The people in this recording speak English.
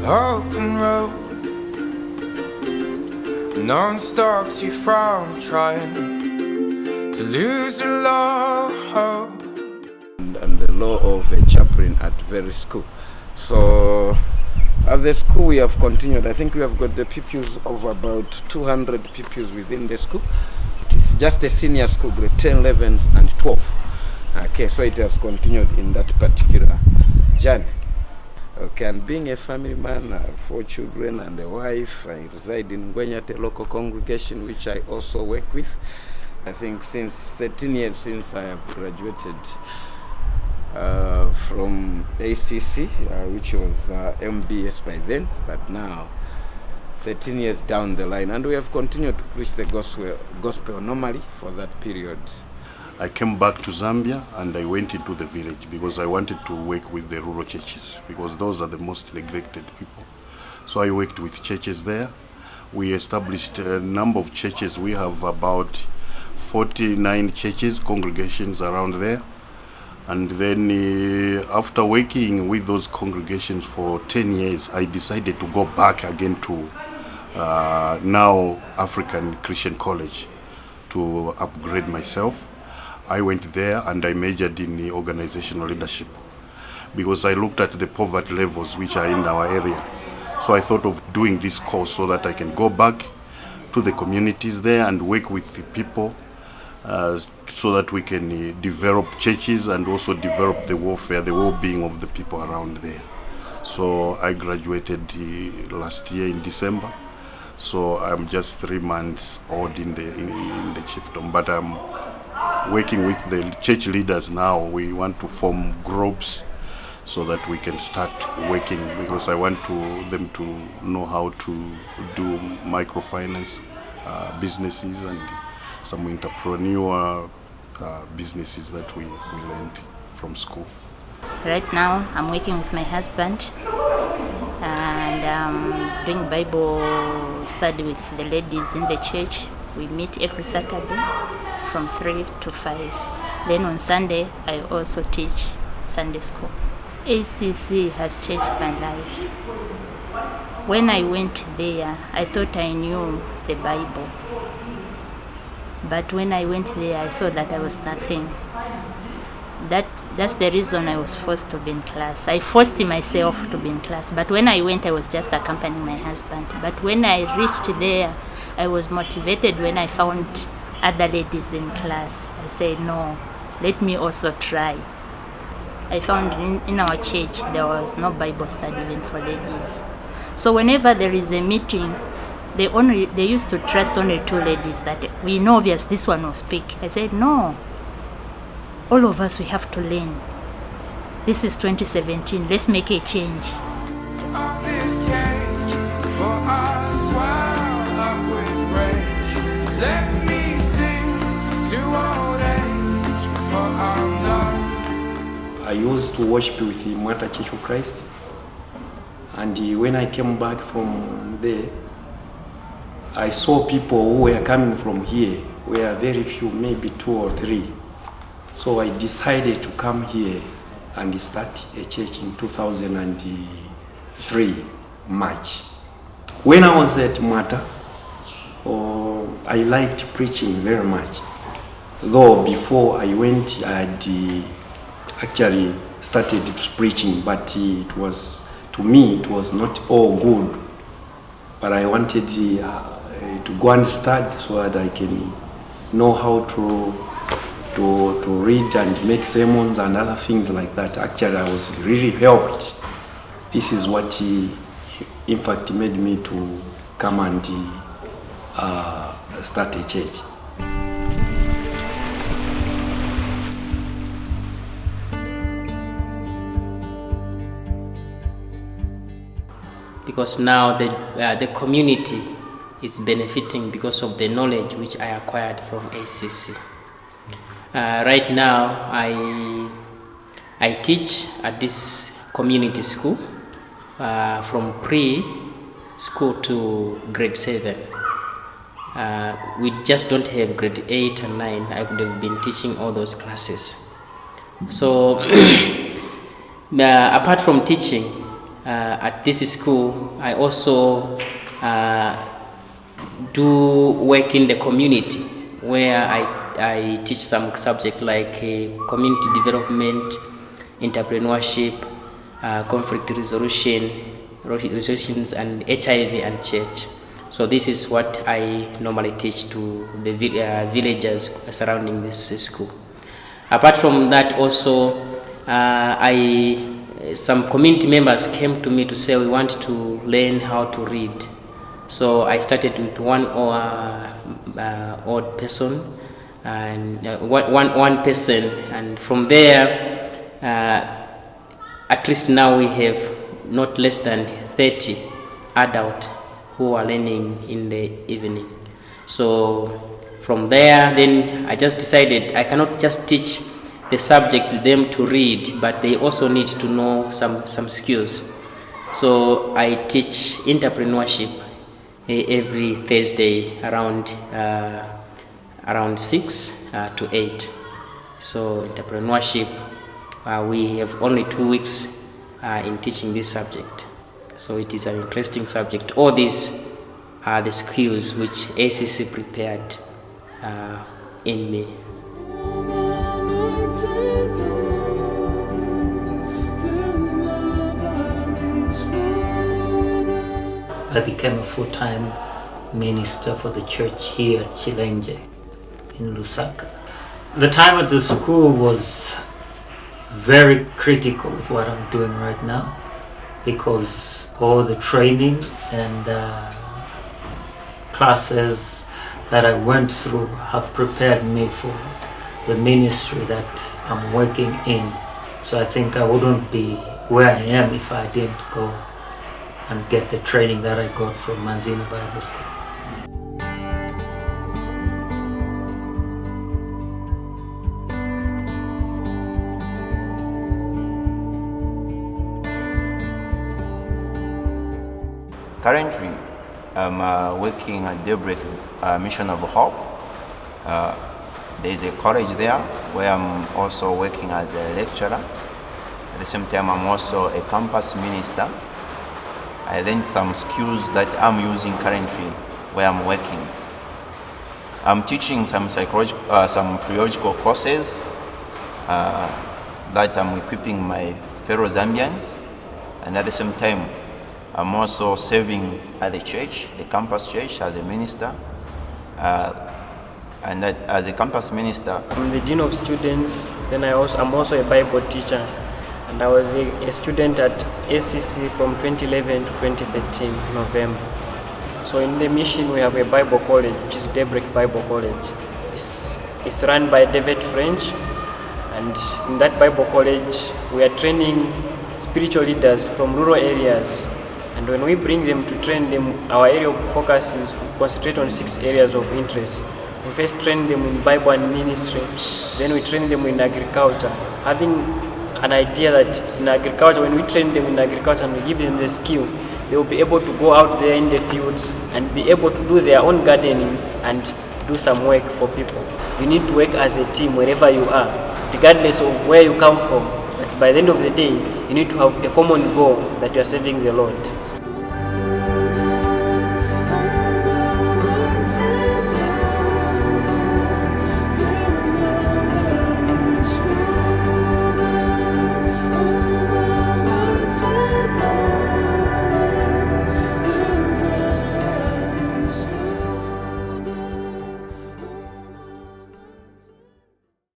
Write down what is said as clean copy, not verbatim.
open road, non-stop to frown, trying to lose the law. And the law of a chaplain at various school. So at the school we have continued. I think we have got the pupils of about 200 pupils within the school. It's just a senior school, grade 10, 11, and 12. Okay, so it has continued in that particular journey. Okay, and being a family man, I have 4 children and a wife. I reside in Ngwenyate local congregation, which I also work with. I think since 13 years since I have graduated from ACC, which was MBS by then, but now 13 years down the line, and we have continued to preach the gospel normally for that period. I came back to Zambia and I went into the village because I wanted to work with the rural churches because those are the most neglected people. So I worked with churches there. We established a number of churches. We have about 49 churches, congregations around there. And then after working with those congregations for 10 years, I decided to go back again to now African Christian College to upgrade myself. I went there and I majored in the organizational leadership because I looked at the poverty levels which are in our area. So I thought of doing this course so that I can go back to the communities there and work with the people so that we can develop churches and also develop the welfare, the well-being of the people around there. So I graduated last year in December. So I'm just 3 months old in the chiefdom, but I'm working with the church leaders now. We want to form groups so that we can start working because I want them to know how to do microfinance businesses and some entrepreneur businesses that we learned from school. Right now I'm working with my husband and I'm doing Bible study with the ladies in the church. We meet every Saturday from 3 to 5. Then on Sunday, I also teach Sunday school. ACC has changed my life. When I went there, I thought I knew the Bible. But when I went there, I saw that I was nothing. That's the reason I was forced to be in class. I forced myself to be in class. But when I went, I was just accompanying my husband. But when I reached there, I was motivated when I found other ladies in class. I said, no, let me also try. I found in our church there was no Bible study even for ladies. So whenever there is a meeting, they used to trust only 2 ladies that we know obvious this one will speak. I said, no, all of us we have to learn. This is 2017, let's make a change. Let me sing to old age before I'm done. I used to worship with the Mwata Church of Christ, and when I came back from there, I saw people who were coming from here were very few, maybe 2 or 3. So I decided to come here and start a church in 2003, March. When I was at Mwata, I liked preaching very much. Though before I went, I had actually started preaching, but to me, it was not all good. But I wanted to go and start so that I can know how to read and make sermons and other things like that. Actually, I was really helped. This is what, in fact, made me to come and start a church. Because now the community is benefiting because of the knowledge which I acquired from ACC. Right now, I teach at this community school from pre-school to grade 7. We just don't have grade 8 and 9. I would have been teaching all those classes. So apart from teaching, at this school, I also do work in the community, where I teach some subject like community development, entrepreneurship, conflict resolutions, and HIV and church. So this is what I normally teach to the villagers surrounding this school. Apart from that, also some community members came to me to say we want to learn how to read. So I started with one odd person and one person, and from there, at least now we have not less than 30 adults who are learning in the evening. So from there, then I just decided I cannot just teach the subject to them to read, but they also need to know some skills. So I teach entrepreneurship every Thursday around 6 to 8. So entrepreneurship, we have only 2 weeks in teaching this subject. So it is an interesting subject. All these are the skills which ACC prepared in me. I became a full-time minister for the church here at CHILENGE in Lusaka. The time at the school was very critical with what I'm doing right now, because all the training and classes that I went through have prepared me for the ministry that I'm working in. So I think I wouldn't be where I am if I didn't go and get the training that I got from Mazina Bible School. Currently, I'm working at DAYBREAK Mission of Hope. There is a college there where I'm also working as a lecturer. At the same time, I'm also a campus minister. I learned some skills that I'm using currently where I'm working. I'm teaching some theological courses that I'm equipping my fellow Zambians, and at the same time, I'm also serving at the church, the campus church, as a minister. And that as a campus minister, I'm the dean of students. Then I'm also a Bible teacher, and I was a student at ACC from 2011 to 2013 November. So in the mission we have a Bible college, which is DAYBREAK Bible College. It's run by David French, and in that Bible college we are training spiritual leaders from rural areas. And when we bring them to train them, our area of focus is we concentrate on 6 areas of interest. We first train them in Bible and ministry, then we train them in agriculture. Having an idea that in agriculture, when we train them in agriculture and we give them the skill, they will be able to go out there in the fields and be able to do their own gardening and do some work for people. You need to work as a team wherever you are, regardless of where you come from. But by the end of the day, you need to have a common goal that you are serving the Lord.